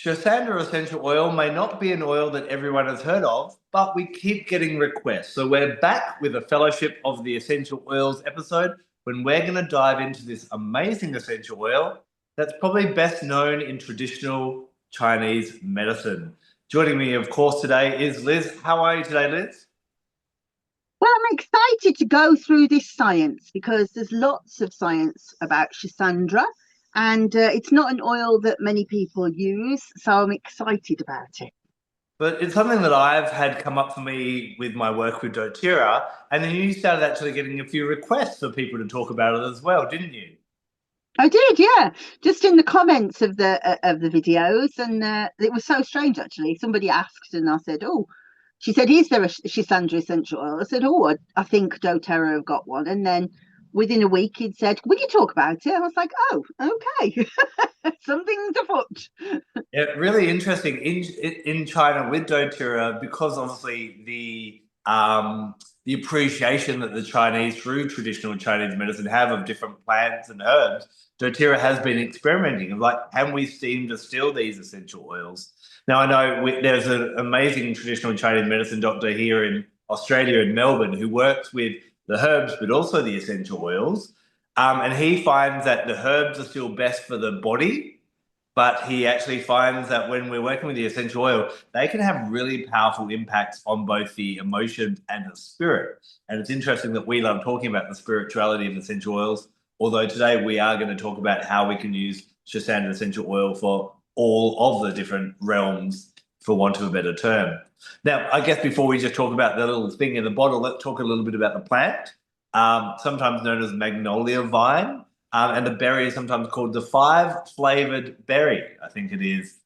Schizandra Essential Oil may not be an oil that everyone has heard of, but we keep getting requests. So we're back with a Fellowship of the Essential Oils episode when we're going to dive into this amazing essential oil that's probably best known in traditional Chinese medicine. Joining me, of course, today is Liz. How are you today, Liz? Well, I'm excited to go through this science because there's lots of science about Schisandra, and it's not an oil that many people use, so I'm excited about it. But it's something that I've had come up for me with my work with Doterra, and then you started actually getting a few requests for people to talk about it as well, didn't you? I did, yeah, just in the comments of the videos, and it was so strange actually. Somebody asked, and I said, "Oh," she said, "Is there a Schisandra essential oil?" I said, "Oh, I think DoTerra have got one," and then within a week he'd said, "Will you talk about it?" I was like, "Oh, okay, something's afoot." Yeah, really interesting in China with doTERRA because obviously the appreciation that the Chinese through traditional Chinese medicine have of different plants and herbs. doTERRA has been experimenting of like, can we steam distill these essential oils? Now I know there's an amazing traditional Chinese medicine doctor here in Australia in Melbourne who works with the herbs but also the essential oils, and he finds that the herbs are still best for the body, but he actually finds that when we're working with the essential oil, they can have really powerful impacts on both the emotions and the spirit. And it's interesting that we love talking about the spirituality of essential oils, although today we are going to talk about how we can use Schisandra essential oil for all of the different realms, for want of a better term. Now, I guess before we just talk about the little thing in the bottle, let's talk a little bit about the plant, sometimes known as magnolia vine. And the berry is sometimes called the five-flavoured berry, I think it is,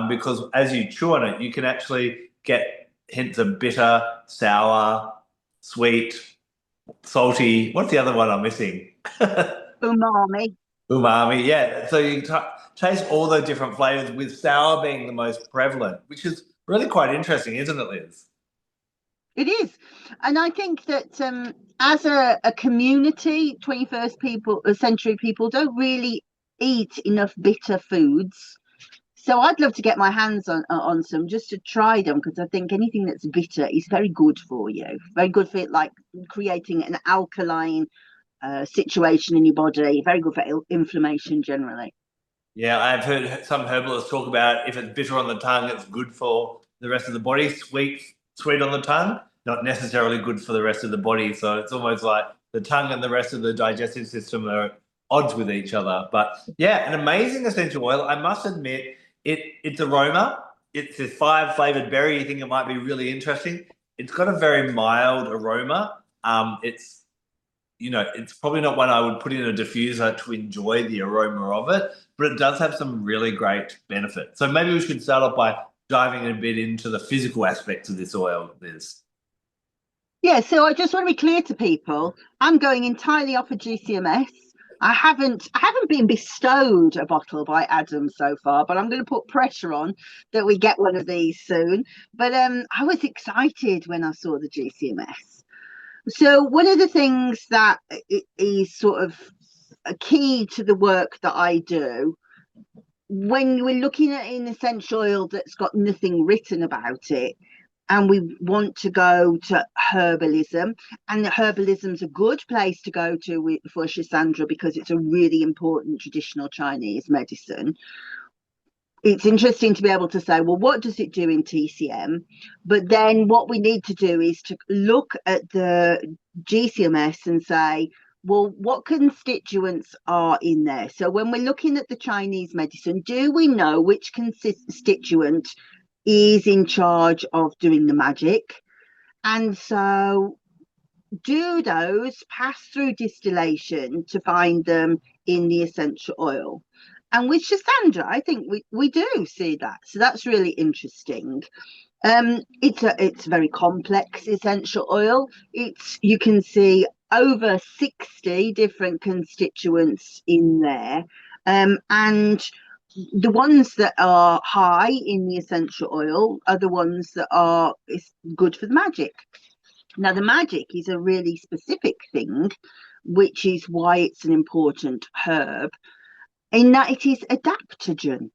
because as you chew on it, you can actually get hints of bitter, sour, sweet, salty. What's the other one I'm missing? Umami. Umami, yeah. So you taste all the different flavors, with sour being the most prevalent, which is really quite interesting, isn't it, Liz? It is. And I think that as a community, 21st century people don't really eat enough bitter foods. So I'd love to get my hands on some just to try them because I think anything that's bitter is very good for you. Very good for it, like creating an alkaline situation in your body. Very good for inflammation generally. Yeah, I've heard some herbalists talk about if it's bitter on the tongue, it's good for the rest of the body. Sweet on the tongue, not necessarily good for the rest of the body. So it's almost like the tongue and the rest of the digestive system are at odds with each other. But yeah, an amazing essential oil. I must admit, its aroma. It's this five-flavored berry. You think it might be really interesting. It's got a very mild aroma. It's probably not one I would put in a diffuser to enjoy the aroma of it, but it does have some really great benefits. So maybe we should start off by diving a bit into the physical aspects of this oil, Liz. Yeah, so I just want to be clear to people, I'm going entirely off of GCMS. I haven't been bestowed a bottle by Adam so far, but I'm going to put pressure on that we get one of these soon. But I was excited when I saw the GCMS. So one of the things that is sort of a key to the work that I do when we're looking at an essential oil that's got nothing written about it, and we want to go to herbalism, and herbalism's a good place to go to for Schisandra because it's a really important traditional Chinese medicine. It's interesting to be able to say, well, what does it do in TCM? But then what we need to do is to look at the GCMS and say, well, what constituents are in there? So when we're looking at the Chinese medicine, do we know which constituent is in charge of doing the magic? And so do those pass through distillation to find them in the essential oil? And with Schisandra, I think we do see that. So that's really interesting. It's a very complex essential oil. You can see over 60 different constituents in there. And the ones that are high in the essential oil are the ones that are good for the magic. Now, the magic is a really specific thing, which is why it's an important herb, in that it is adaptogen.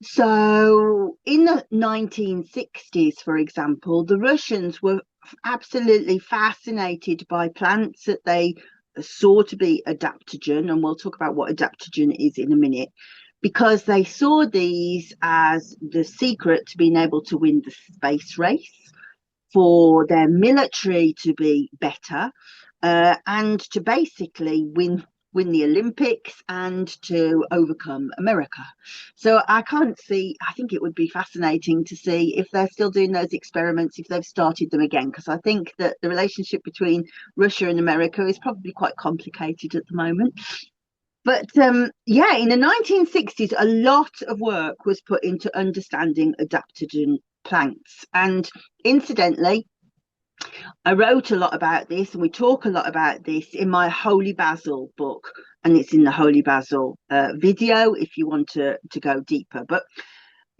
So in the 1960s, for example, the Russians were absolutely fascinated by plants that they saw to be adaptogen, and we'll talk about what adaptogen is in a minute, because they saw these as the secret to being able to win the space race, for their military to be better, and to basically win the Olympics and to overcome America. So I can't see, I think it would be fascinating to see if they're still doing those experiments, if they've started them again, because I think that the relationship between Russia and America is probably quite complicated at the moment. But yeah, in the 1960s, a lot of work was put into understanding adaptogen plants. And incidentally, I wrote a lot about this, and we talk a lot about this in my Holy Basil book, and it's in the Holy Basil video if you want to go deeper. But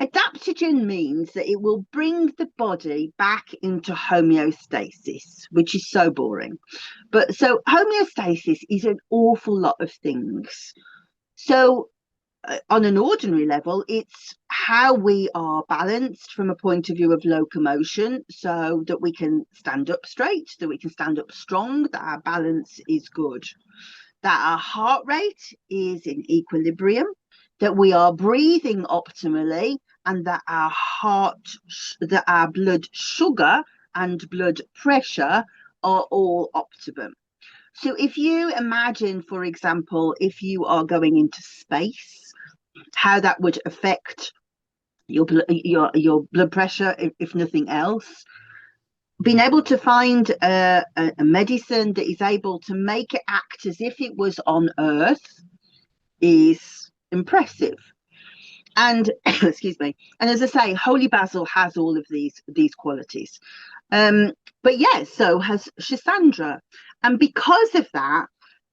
adaptogen means that it will bring the body back into homeostasis, which is so boring. But so homeostasis is an awful lot of things. So on an ordinary level, it's how we are balanced from a point of view of locomotion, so that we can stand up straight, that we can stand up strong, that our balance is good, that our heart rate is in equilibrium, that we are breathing optimally, and that that our blood sugar and blood pressure are all optimum. So if you imagine, for example, if you are going into space, how that would affect your blood pressure, if nothing else. Being able to find a medicine that is able to make it act as if it was on Earth is impressive. And excuse me. And as I say, Holy Basil has all of these qualities. But yeah, so has Schizandra. And because of that,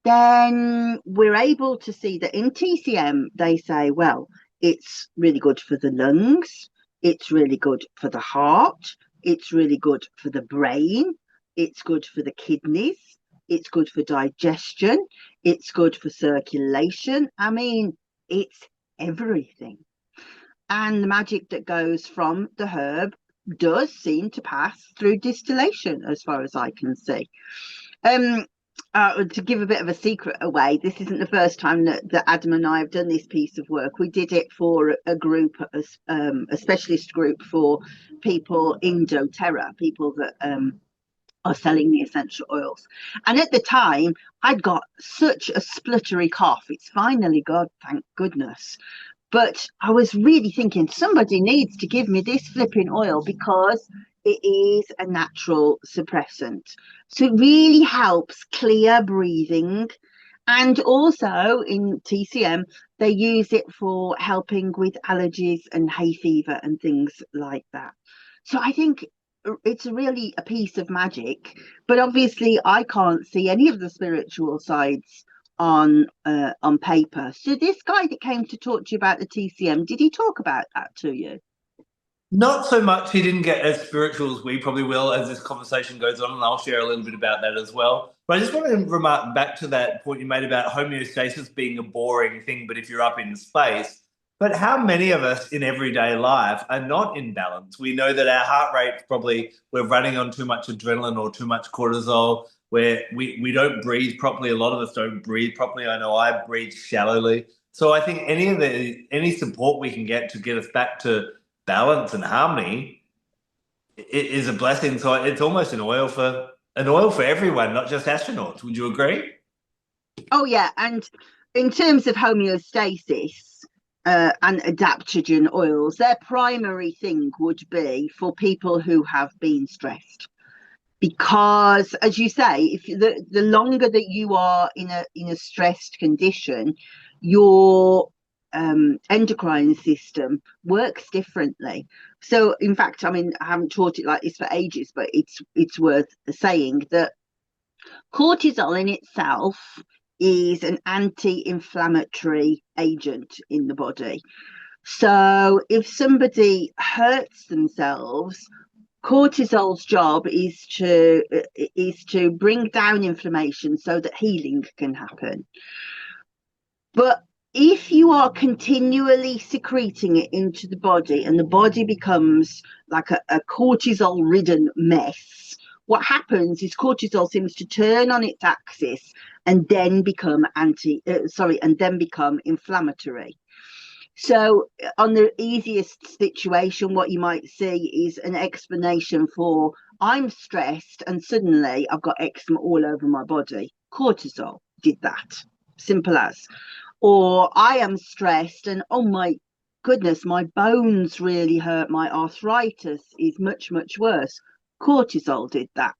then we're able to see that in TCM, they say, well, it's really good for the lungs, it's really good for the heart, it's really good for the brain, it's good for the kidneys, it's good for digestion, it's good for circulation. I mean, it's everything. And the magic that goes from the herb does seem to pass through distillation, as far as I can see. To give a bit of a secret away, this isn't the first time that Adam and I have done this piece of work. We did it for a group, a specialist group for people in Doterra, people that are selling the essential oils. And at the time, I'd got such a spluttery cough. It's finally gone, thank goodness. But I was really thinking somebody needs to give me this flipping oil, because it is a natural suppressant. So it really helps clear breathing. And also in TCM, they use it for helping with allergies and hay fever and things like that. So I think it's really a piece of magic. But obviously, I can't see any of the spiritual sides on paper. So this guy that came to talk to you about the TCM, did he talk about that to you? Not so much. He didn't get as spiritual as we probably will as this conversation goes on, and I'll share a little bit about that as well. But I just want to remark back to that point you made about homeostasis being a boring thing, but if you're up in space. But how many of us in everyday life are not in balance? We know that our heart rate probably, we're running on too much adrenaline or too much cortisol, where we don't breathe properly. A lot of us don't breathe properly. I know I breathe shallowly. So I think any support we can get to get us back to balance and harmony is a blessing. So it's almost an oil for everyone, not just astronauts. Would you agree? Oh yeah, and in terms of homeostasis and adaptogen oils, their primary thing would be for people who have been stressed. Because, as you say, if the longer that you are in a stressed condition, your endocrine system works differently. So, in fact, I mean, I haven't taught it like this for ages, but it's worth saying that cortisol in itself is an anti-inflammatory agent in the body. So, if somebody hurts themselves, cortisol's job is to bring down inflammation so that healing can happen. But if you are continually secreting it into the body and the body becomes like a cortisol ridden mess, what happens is cortisol seems to turn on its axis and then become inflammatory. So on the easiest situation, what you might see is an explanation for, I'm stressed and suddenly I've got eczema all over my body. Cortisol did that. Simple as. Or I am stressed and oh my goodness, my bones really hurt. My arthritis is much, much worse. Cortisol did that.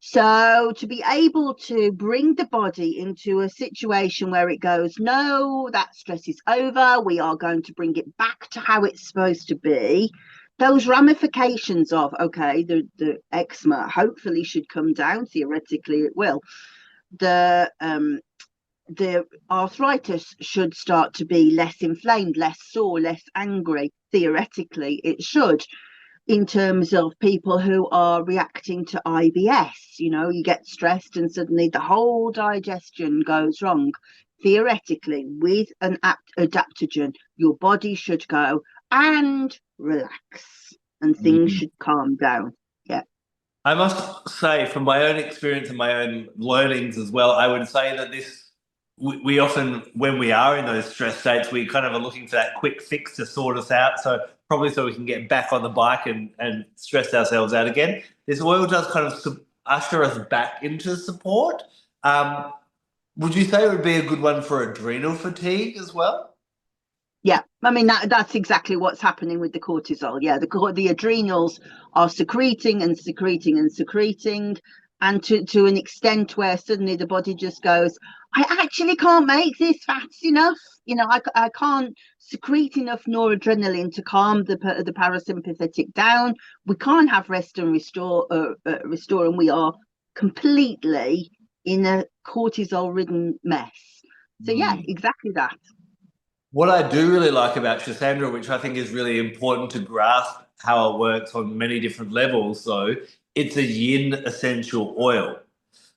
So to be able to bring the body into a situation where it goes, no, that stress is over, we are going to bring it back to how it's supposed to be. Those ramifications of, okay, the eczema hopefully should come down. Theoretically, it will. The arthritis should start to be less inflamed, less sore, less angry. Theoretically, it should. In terms of people who are reacting to IBS, you get stressed and suddenly the whole digestion goes wrong. Theoretically, with an adaptogen, your body should go and relax and things should calm down. Yeah. I must say, from my own experience and my own learnings as well, I would say that we often, when we are in those stress states, we kind of are looking for that quick fix to sort us out. So probably so we can get back on the bike and stress ourselves out again. This oil does kind of usher us back into support. Um, would you say it would be a good one for adrenal fatigue as well? Yeah, I mean that's exactly what's happening with the cortisol. Yeah, the adrenals are secreting and secreting and secreting, and to an extent where suddenly the body just goes, I actually can't make this fast enough. I can't secrete enough noradrenaline to calm the parasympathetic down. We can't have rest and restore, and we are completely in a cortisol-ridden mess. So yeah, exactly that. What I do really like about Schizandra, which I think is really important to grasp how it works on many different levels, so it's a yin essential oil.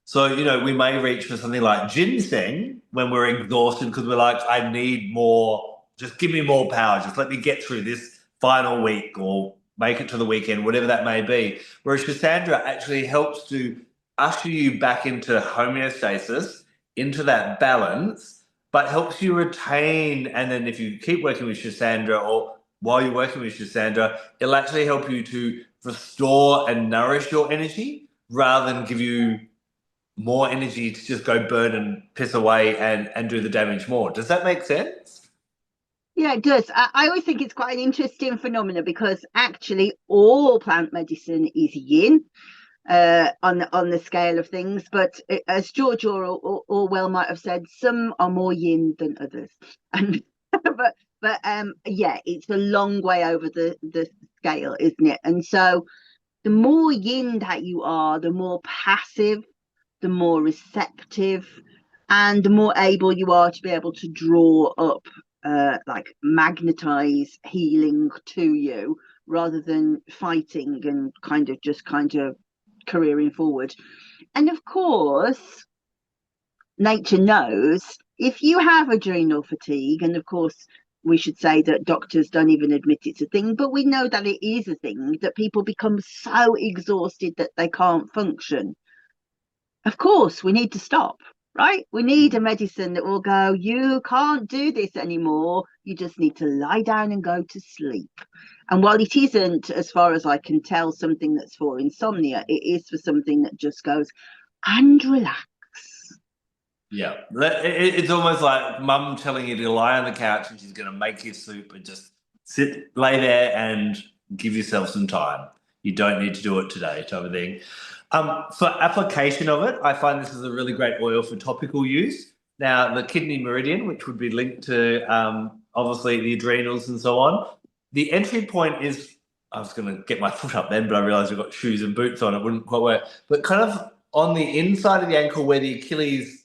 So, we may reach for something like ginseng when we're exhausted because we're like, I need more, just give me more power, just let me get through this final week or make it to the weekend, whatever that may be. Whereas Cassandra actually helps to usher you back into homeostasis, into that balance, but helps you retain. And then if you keep working with Cassandra or while you're working with Cassandra, it'll actually help you to restore and nourish your energy rather than give you more energy to just go burn and piss away and do the damage more. Does that make sense? Yeah, it does. I always think it's quite an interesting phenomenon because actually all plant medicine is yin on the scale of things. But as George Orwell might have said, some are more yin than others. And but yeah, it's a long way over the scale, isn't it? And so the more yin that you are, the more passive, the more receptive, and the more able you are to be able to draw up, like magnetize healing to you rather than fighting and kind of careering forward. And of course, nature knows if you have adrenal fatigue, and of course, we should say that doctors don't even admit it's a thing, but we know that it is a thing, that people become so exhausted that they can't function. Of course, we need to stop, right? We need a medicine that will go, you can't do this anymore. You just need to lie down and go to sleep. And while it isn't, as far as I can tell, something that's for insomnia, it is for something that just goes and relax. Yeah. It's almost like mum telling you to lie on the couch and she's going to make you soup and just lay there and give yourself some time. You don't need to do it today, type of thing. For application of it, I find this is a really great oil for topical use. Now, the kidney meridian, which would be linked to obviously the adrenals and so on. The entry point is, I was going to get my foot up then, but I realized I've got shoes and boots on. It wouldn't quite work. But kind of on the inside of the ankle where the Achilles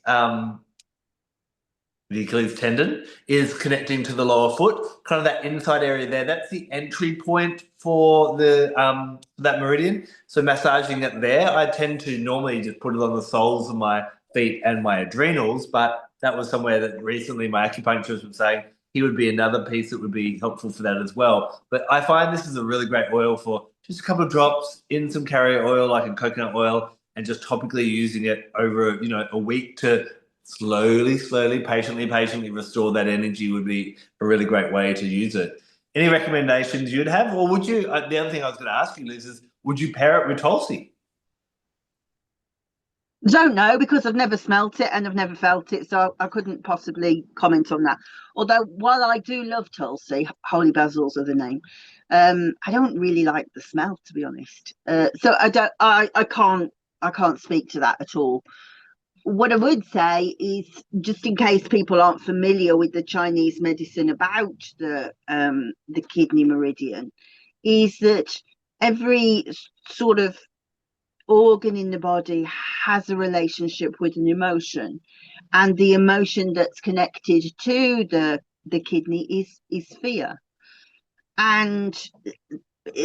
tendon is connecting to the lower foot, kind of that inside area there. That's the entry point for the that meridian. So massaging it there, I tend to normally just put it on the soles of my feet and my adrenals, but that was somewhere that recently my acupuncturist was saying he would be another piece that would be helpful for that as well. But I find this is a really great oil for just a couple of drops in some carrier oil, like in coconut oil, and just topically using it over, a week to slowly, patiently restore that energy would be a really great way to use it. Any recommendations you'd have, or would you? The other thing I was going to ask you, Liz, is would you pair it with Tulsi? Don't know because I've never smelt it and I've never felt it, so I couldn't possibly comment on that. Although, while I do love Tulsi, holy basil's are the name, I don't really like the smell, to be honest. So I don't, I can't speak to that at all. What I would say is, just in case people aren't familiar with the Chinese medicine about the kidney meridian, is that every sort of organ in the body has a relationship with an emotion, and the emotion that's connected to the kidney is fear. And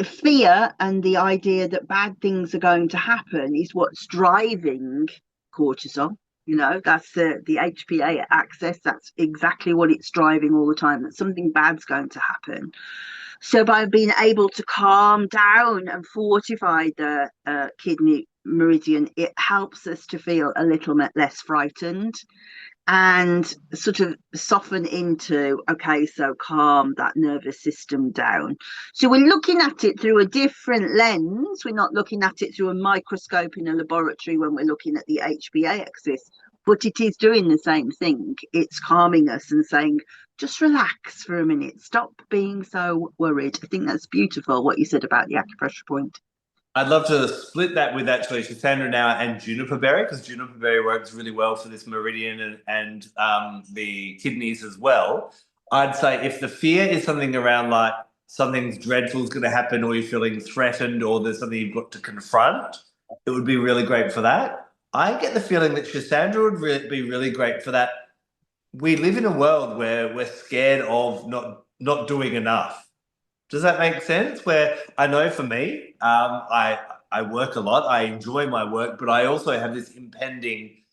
fear and the idea that bad things are going to happen is what's driving cortisol. That's the HPA axis. That's exactly what it's driving all the time, that something bad's going to happen. So by being able to calm down and fortify the kidney meridian, it helps us to feel a little bit less frightened and sort of soften into, okay, so calm that nervous system down. So we're looking at it through a different lens. We're not looking at it through a microscope in a laboratory when we're looking at the HPA axis, but it is doing the same thing. It's calming us and saying, just relax for a minute, stop being so worried. I think that's beautiful what you said about the acupressure point. I'd love to split that with actually Schizandra now and juniper berry, because juniper berry works really well for this meridian and the kidneys as well. I'd say if the fear is something around like something dreadful is going to happen, or you're feeling threatened, or there's something you've got to confront, it would be really great for that. I get the feeling that Schizandra would be really great for that. We live in a world where we're scared of not doing enough. Does that make sense? Where I know for me, I work a lot. I enjoy my work, but I also have this impending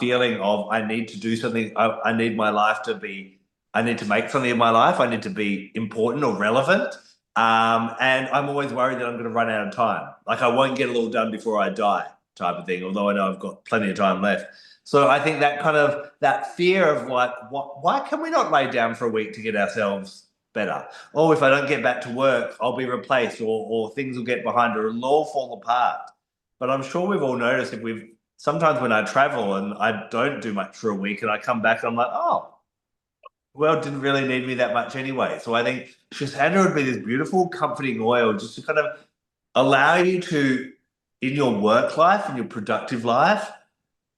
feeling of I need to do something. I need my life to be. I need to make something of my life. I need to be important or relevant. And I'm always worried that I'm going to run out of time. Like I won't get it all done before I die, type of thing. Although I know I've got plenty of time left. So I think that fear of like, why can we not lay down for a week to get ourselves better? Or if I don't get back to work, I'll be replaced, or things will get behind, or it'll all fall apart. But I'm sure we've all noticed, if we've sometimes when I travel and I don't do much for a week and I come back and I'm like, oh, well, didn't really need me that much anyway. So I think Schizandra would be this beautiful, comforting oil just to kind of allow you to, in your work life, in your productive life,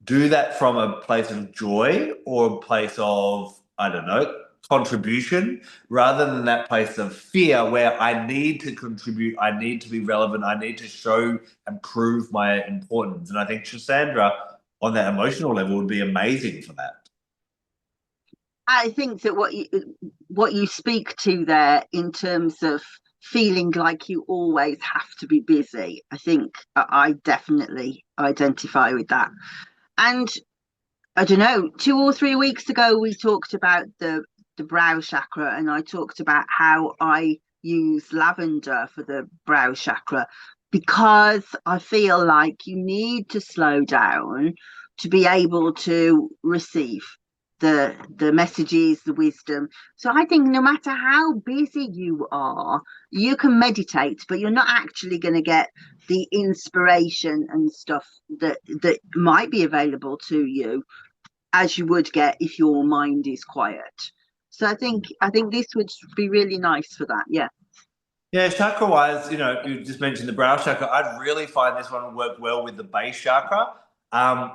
do that from a place of joy or a place of, I don't know, contribution, rather than that place of fear where I need to contribute, I need to be relevant, I need to show and prove my importance. And I think Schizandra on that emotional level would be amazing for that. I think that what you speak to there in terms of feeling like you always have to be busy, I think I definitely identify with that. And I don't know, 2 or 3 weeks ago we talked about the brow chakra, and I talked about how I use lavender for the brow chakra, because I feel like you need to slow down to be able to receive the messages, the wisdom. So I think no matter how busy you are, you can meditate, but you're not actually going to get the inspiration and stuff that might be available to you as you would get if your mind is quiet. So I think this would be really nice for that. Yeah. Yeah, chakra wise, you just mentioned the brow chakra. I'd really find this one would work well with the base chakra.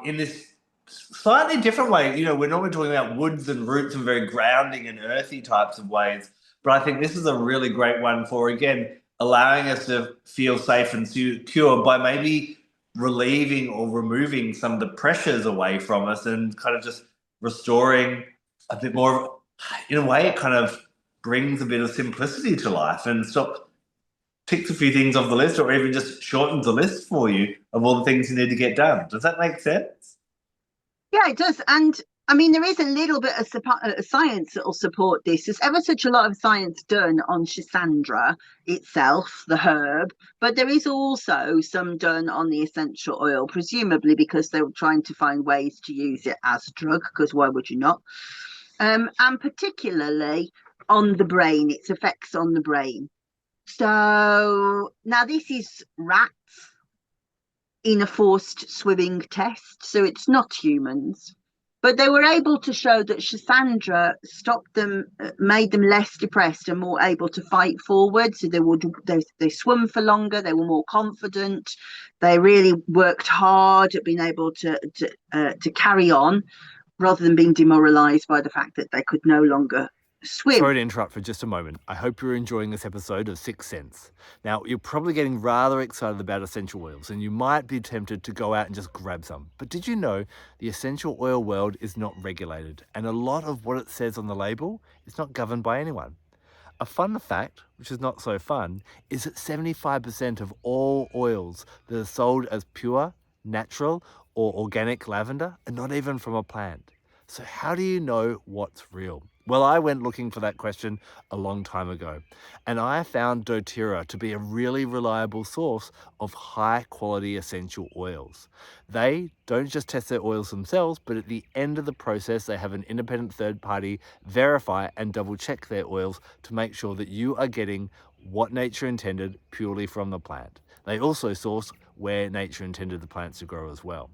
In this slightly different way, we're normally talking about woods and roots and very grounding and earthy types of ways. But I think this is a really great one for, again, allowing us to feel safe and secure by maybe relieving or removing some of the pressures away from us, and kind of just restoring a bit more of, in a way, it kind of brings a bit of simplicity to life and ticks a few things off the list, or even just shortens the list for you of all the things you need to get done. Does that make sense? Yeah, it does. And I mean, there is a little bit of science that will support this. There's ever such a lot of science done on Schizandra itself, the herb, but there is also some done on the essential oil, presumably because they were trying to find ways to use it as a drug, because why would you not? And particularly on the brain, its effects on the brain. So now this is rats in a forced swimming test, so it's not humans. But they were able to show that Schizandra stopped them, made them less depressed and more able to fight forward. So they swum for longer, they were more confident, they really worked hard at being able to carry on rather than being demoralised by the fact that they could no longer swim. Sorry to interrupt for just a moment. I hope you're enjoying this episode of Sixth Sense. Now, you're probably getting rather excited about essential oils, and you might be tempted to go out and just grab some. But did you know the essential oil world is not regulated, and a lot of what it says on the label is not governed by anyone? A fun fact, which is not so fun, is that 75% of all oils that are sold as pure, natural, or organic lavender are not even from a plant. So how do you know what's real? Well, I went looking for that question a long time ago, and I found Doterra to be a really reliable source of high quality essential oils. They don't just test their oils themselves, but at the end of the process, they have an independent third party verify and double check their oils to make sure that you are getting what nature intended purely from the plant. They also source where nature intended the plants to grow as well.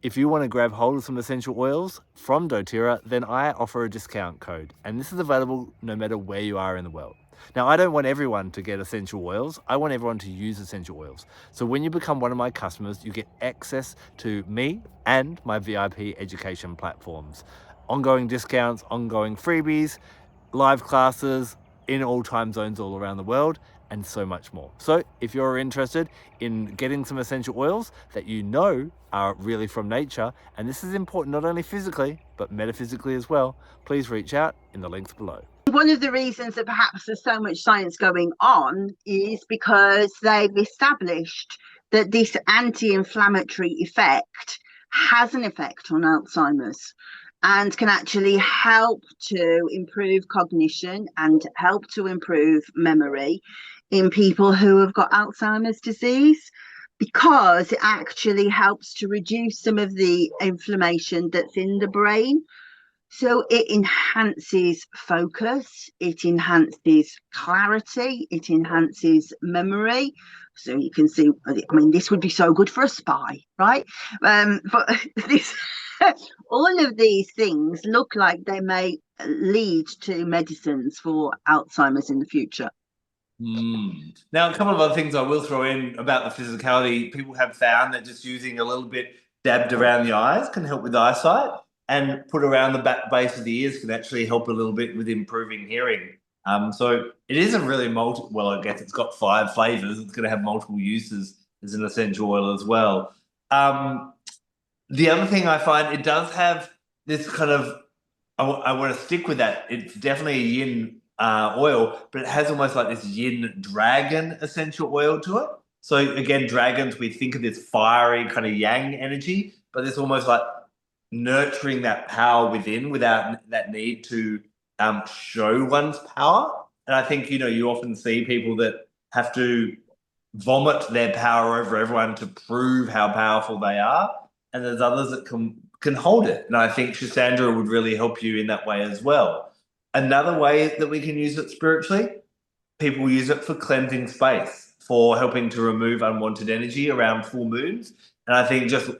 If you want to grab hold of some essential oils from Doterra, then I offer a discount code, and this is available no matter where you are in the world. Now, I don't want everyone to get essential oils. I want everyone to use essential oils. So when you become one of my customers, you get access to me and my VIP education platforms, ongoing discounts, ongoing freebies, live classes in all time zones all around the world, and so much more. So if you're interested in getting some essential oils that you know are really from nature, and this is important not only physically, but metaphysically as well, please reach out in the links below. One of the reasons that perhaps there's so much science going on is because they've established that this anti-inflammatory effect has an effect on Alzheimer's and can actually help to improve cognition and help to improve memory in people who have got Alzheimer's disease, because it actually helps to reduce some of the inflammation that's in the brain. So it enhances focus, it enhances clarity, it enhances memory. So you can see, I mean, this would be so good for a spy, right? But this, all of these things look like they may lead to medicines for Alzheimer's in the future. Now, a couple of other things I will throw in about the physicality. People have found that just using a little bit dabbed around the eyes can help with eyesight, and put around the back base of the ears can actually help a little bit with improving hearing. So it isn't really well, I guess it's got 5 flavors. It's going to have multiple uses as an essential oil as well. The other thing I find, it does have this kind of, I want to stick with that. It's definitely a yin oil, but it has almost like this yin dragon essential oil to it. So again, dragons, we think of this fiery kind of yang energy, but it's almost like nurturing that power within without that need to show one's power. And I think, you often see people that have to vomit their power over everyone to prove how powerful they are. And there's others that can hold it. And I think Schizandra would really help you in that way as well. Another way that we can use it spiritually, people use it for cleansing space, for helping to remove unwanted energy around full moons. And I think just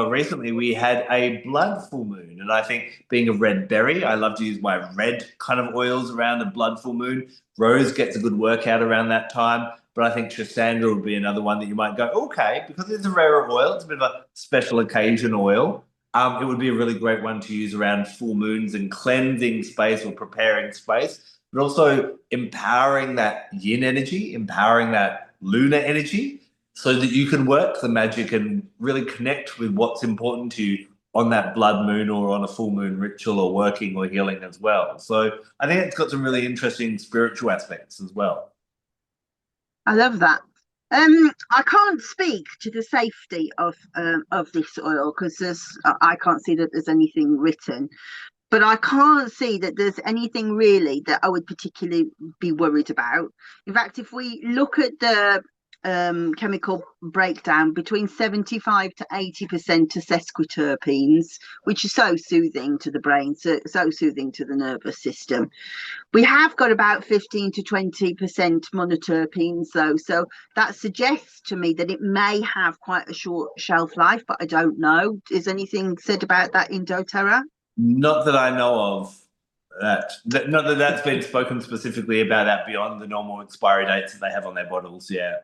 recently we had a blood full moon. And I think, being a red berry, I love to use my red kind of oils around the blood full moon. Rose gets a good workout around that time. But I think Schizandra would be another one that you might go, okay, because it's a rarer oil, it's a bit of a special occasion oil. It would be a really great one to use around full moons and cleansing space or preparing space, but also empowering that yin energy, empowering that lunar energy, so that you can work the magic and really connect with what's important to you on that blood moon or on a full moon ritual or working or healing as well. So I think it's got some really interesting spiritual aspects as well. I love that. I can't speak to the safety of this oil because I can't see that there's anything written, but I can't see that there's anything really that I would particularly be worried about. In fact, if we look at the chemical breakdown, between 75 to 80% are sesquiterpenes, which is so soothing to the brain, so soothing to the nervous system. We have got about 15 to 20% monoterpenes, though, so that suggests to me that it may have quite a short shelf life, but I don't know. Is anything said about that in doTERRA? Not that I know of. Not that that's been spoken specifically about that beyond the normal expiry dates that they have on their bottles. Yeah.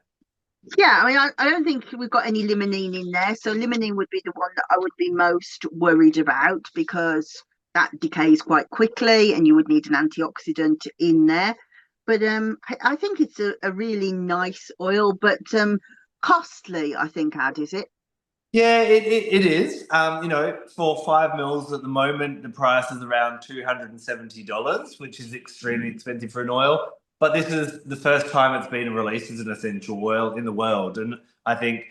Yeah, I mean, I don't think we've got any limonene in there. So limonene would be the one that I would be most worried about because that decays quite quickly and you would need an antioxidant in there. But I think it's a really nice oil, but costly, I think, Ad, is it? Yeah, it is. For 5 mils at the moment, the price is around $270, which is extremely expensive for an oil. But this is the first time it's been released as an essential oil in the world. And I think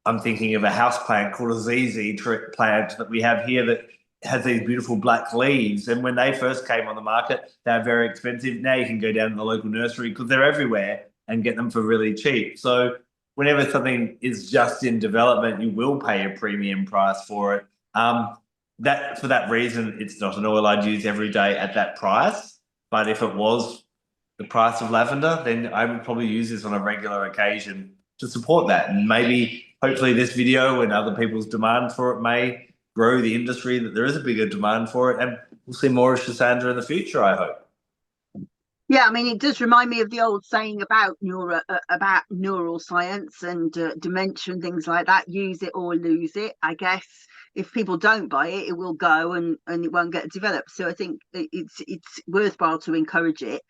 I'm thinking of a house plant called a ZZ plant that we have here that has these beautiful black leaves. And when they first came on the market, they're very expensive. Now you can go down to the local nursery because they're everywhere and get them for really cheap. So whenever something is just in development, you will pay a premium price for it. That for that reason, it's not an oil I'd use every day at that price. But if it was the price of lavender, then I would probably use this on a regular occasion to support that. And maybe, hopefully, this video and other people's demand for it may grow the industry, that there is a bigger demand for it. And we'll see more of Schizandra in the future, I hope. Yeah, I mean, it does remind me of the old saying about neural science and dementia and things like that. Use it or lose it. I guess if people don't buy it, it will go and it won't get developed. So I think it's worthwhile to encourage it.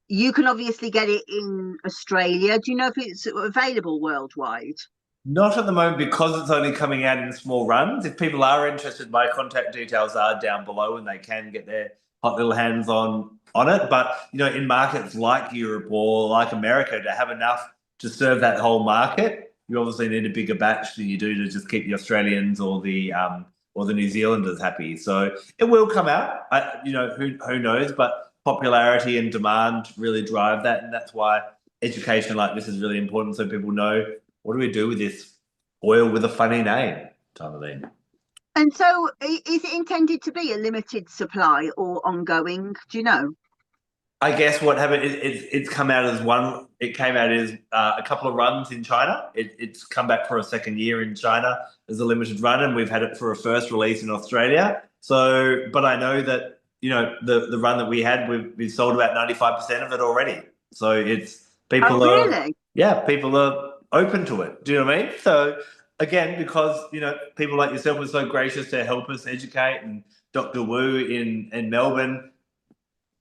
You can obviously get it in Australia. Do you know if it's available worldwide? Not at the moment because it's only coming out in small runs. If people are interested, my contact details are down below and they can get their hot little hands on it. But in markets like Europe or like America, to have enough to serve that whole market, you obviously need a bigger batch than you do to just keep the Australians or the New Zealanders happy. So it will come out. Who knows? But popularity and demand really drive that, and that's why education like this is really important, so people know what do we do with this oil with a funny name, type of thing. And so, is it intended to be a limited supply or ongoing? Do you know? I guess what happened is it's come out as one. It came out as a couple of runs in China. It's come back for a second year in China as a limited run, and we've had it for a first release in Australia. So, but I know that the run that we had, we've sold about 95% of it already. So it's people Oh, really? people are open to it. Do you know what I mean? So again, because people like yourself were so gracious to help us educate, and Dr. Wu in Melbourne.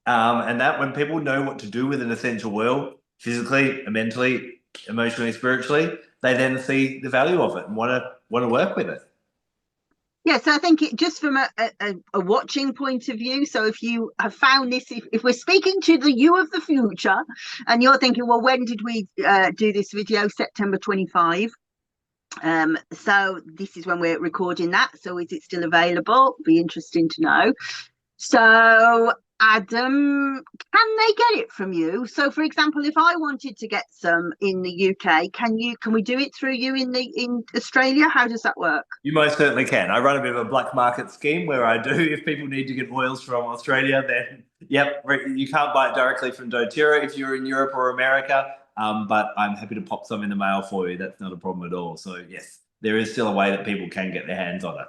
And that when people know what to do with an essential oil, physically, mentally, emotionally, spiritually, they then see the value of it and want to work with it. Yeah, so I think just from a watching point of view, so if you have found this, if we're speaking to the you of the future and you're thinking, well, when did we do this video? September 25. So this is when we're recording that. So is it still available? Be interesting to know. So Adam, can they get it from you? So for example, if I wanted to get some in the UK, can we do it through you in Australia? How does that work? You most certainly can. I run a bit of a black market scheme where I do, if people need to get oils from Australia, then yep, you can't buy it directly from doTERRA if you're in Europe or America. But I'm happy to pop some in the mail for you. That's not a problem at all. So yes, there is still a way that people can get their hands on it.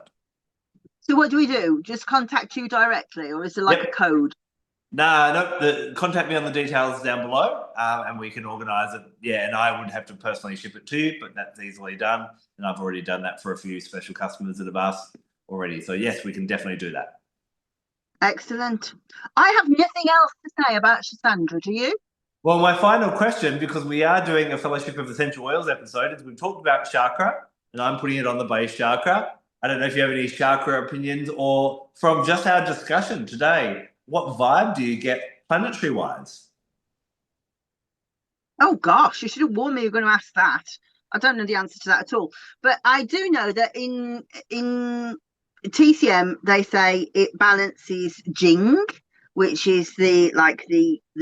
So what do we do? Just contact you directly, or is there like a code? No, contact me on the details down below, and we can organise it. Yeah, and I would have to personally ship it to you, but that's easily done. And I've already done that for a few special customers that have asked already. So yes, we can definitely do that. Excellent. I have nothing else to say about Schizandra. Do you? Well, my final question, because we are doing a Fellowship of Essential Oils episode, is we've talked about chakra, and I'm putting it on the base chakra. I don't know if you have any chakra opinions, or from just our discussion today, what vibe do you get planetary-wise? Oh gosh, you should have warned me you're going to ask that. I don't know the answer to that at all. But I do know that in TCM they say it balances Jing, which is the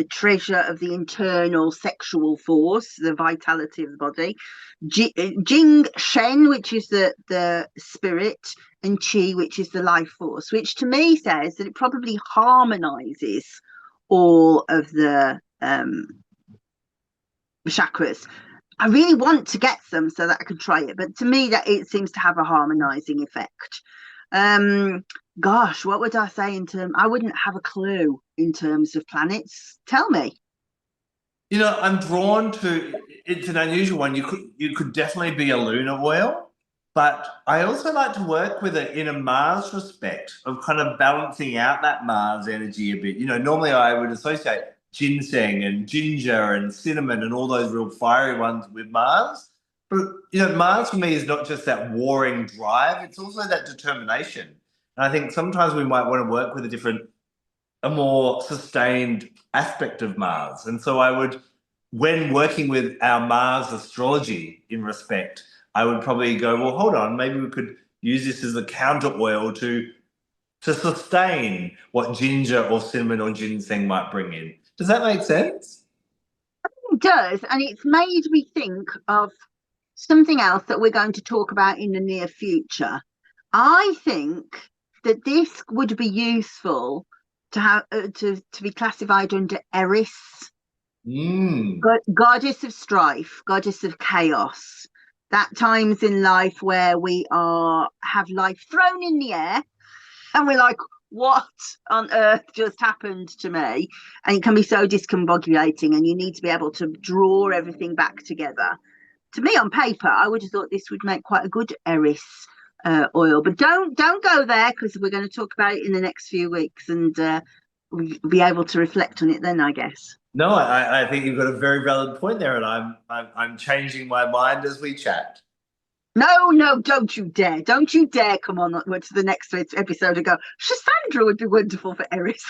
treasure of the internal sexual force, the vitality of the body. Jing Shen, which is the spirit, and Qi, which is the life force, which to me says that it probably harmonizes all of the chakras. I really want to get some so that I can try it, but to me that it seems to have a harmonizing effect. Gosh, what would I say in terms? I wouldn't have a clue in terms of planets. Tell me. You know, I'm drawn to it's an unusual one. You could definitely be a lunar oil, but I also like to work with it in a Mars respect of kind of balancing out that Mars energy a bit. You know, normally I would associate ginseng and ginger and cinnamon and all those real fiery ones with Mars. But you know, Mars for me is not just that warring drive, it's also that determination. And I think sometimes we might want to work with a more sustained aspect of Mars. And so I would, when working with our Mars astrology in respect, I would probably go, well, hold on, maybe we could use this as a counter oil to sustain what ginger or cinnamon or ginseng might bring in. Does that make sense? It does, and it's made me think of something else that we're going to talk about in the near future. I think that this would be useful to have to be classified under Eris, Mm. goddess of strife, goddess of chaos. That times in life where we have life thrown in the air, and we're like, what on earth just happened to me? And it can be so discombobulating, and you need to be able to draw everything back together. To me, on paper, I would have thought this would make quite a good Eris oil, but don't go there, because we're going to talk about it in the next few weeks, and we'll be able to reflect on it then, I guess. No, I think you've got a very valid point there, and I'm changing my mind as we chat. No, don't you dare. Don't you dare come on to the next episode and go, Schizandra would be wonderful for Eris.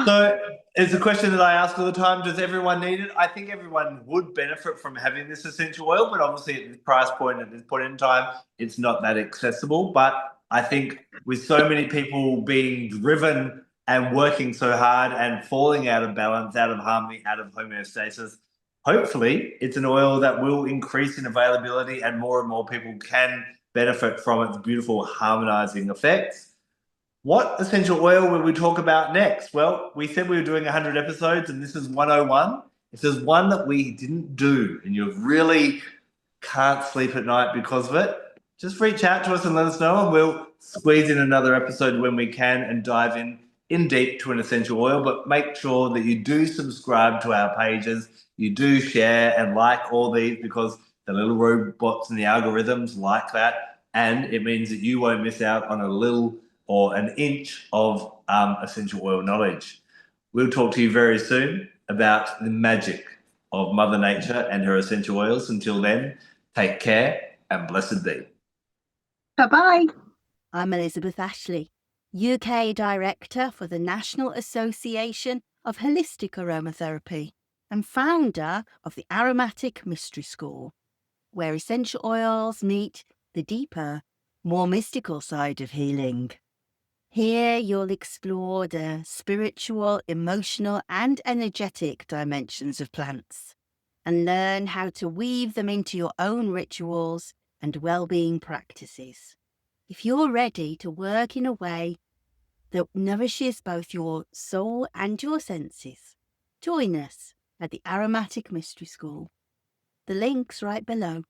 So it's a question that I ask all the time. Does everyone need it? I think everyone would benefit from having this essential oil, but obviously at this price point, at this point in time, it's not that accessible. But I think with so many people being driven and working so hard and falling out of balance, out of harmony, out of homeostasis, hopefully it's an oil that will increase in availability and more people can benefit from its beautiful harmonizing effects. What essential oil will we talk about next? Well, we said we were doing 100 episodes and this is 101. If there's one that we didn't do and you really can't sleep at night because of it, just reach out to us and let us know, and we'll squeeze in another episode when we can and dive in deep to an essential oil. But make sure that you do subscribe to our pages, you do share and like all these, because the little robots and the algorithms like that, and it means that you won't miss out on a little or an inch of essential oil knowledge. We'll talk to you very soon about the magic of Mother Nature and her essential oils. Until then, take care and blessed be. Bye-bye. I'm Elizabeth Ashley, UK Director for the National Association of Holistic Aromatherapy and founder of the Aromatic Mystery School, where essential oils meet the deeper, more mystical side of healing. Here you'll explore the spiritual, emotional and energetic dimensions of plants and learn how to weave them into your own rituals and well-being practices. If you're ready to work in a way that nourishes both your soul and your senses, join us at the Aromatic Mystery School. The link's right below.